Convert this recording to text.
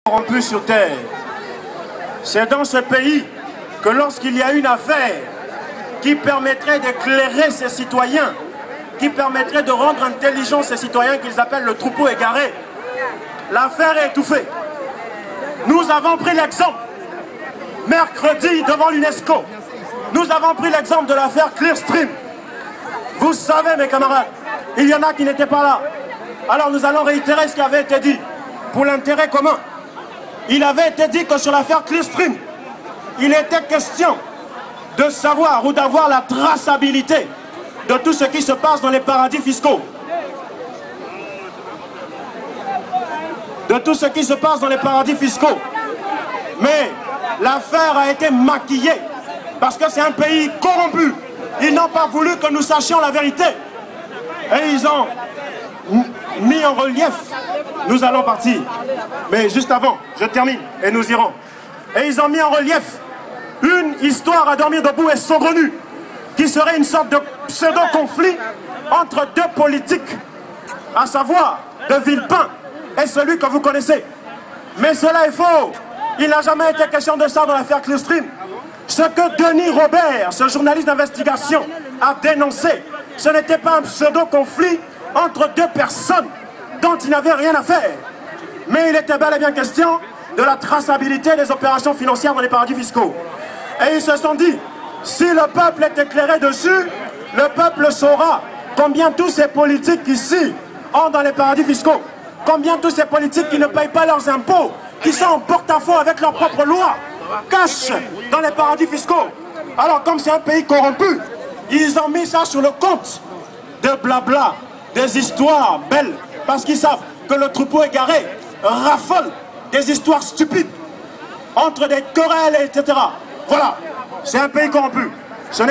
corrompus sur terre. C'est dans ce pays que lorsqu'il y a une affaire qui permettrait d'éclairer ses citoyens, qui permettrait de rendre intelligents ces citoyens qu'ils appellent le troupeau égaré, l'affaire est étouffée. Nous avons pris l'exemple, mercredi devant l'UNESCO, nous avons pris l'exemple de l'affaire Clearstream. Vous savez mes camarades, il y en a qui n'étaient pas là. Alors nous allons réitérer ce qui avait été dit pour l'intérêt commun. Il avait été dit que sur l'affaire Clearstream, il était question de savoir ou d'avoir la traçabilité de tout ce qui se passe dans les paradis fiscaux. De tout ce qui se passe dans les paradis fiscaux. Mais l'affaire a été maquillée parce que c'est un pays corrompu. Ils n'ont pas voulu que nous sachions la vérité. Et ils ont mis en relief. Nous allons partir. Mais juste avant, je termine et nous irons. Et ils ont mis en relief une histoire à dormir debout et saugrenue qui serait une sorte de pseudo-conflit entre deux politiques, à savoir de Villepin et celui que vous connaissez. Mais cela est faux. Il n'a jamais été question de ça dans l'affaire Clearstream. Ce que Denis Robert, ce journaliste d'investigation, a dénoncé, ce n'était pas un pseudo-conflit entre deux personnes dont il n'avait rien à faire. Mais il était bel et bien question de la traçabilité des opérations financières dans les paradis fiscaux. Et ils se sont dit, si le peuple est éclairé dessus, le peuple saura combien tous ces politiques ici ont dans les paradis fiscaux, combien tous ces politiques qui ne payent pas leurs impôts, qui sont en porte-à-faux avec leurs propres lois, cachent dans les paradis fiscaux. Alors comme c'est un pays corrompu, ils ont mis ça sur le compte de blabla, des histoires belles, parce qu'ils savent que le troupeau égaré raffole des histoires stupides entre des querelles, etc. Voilà, c'est un pays corrompu. Ce n'est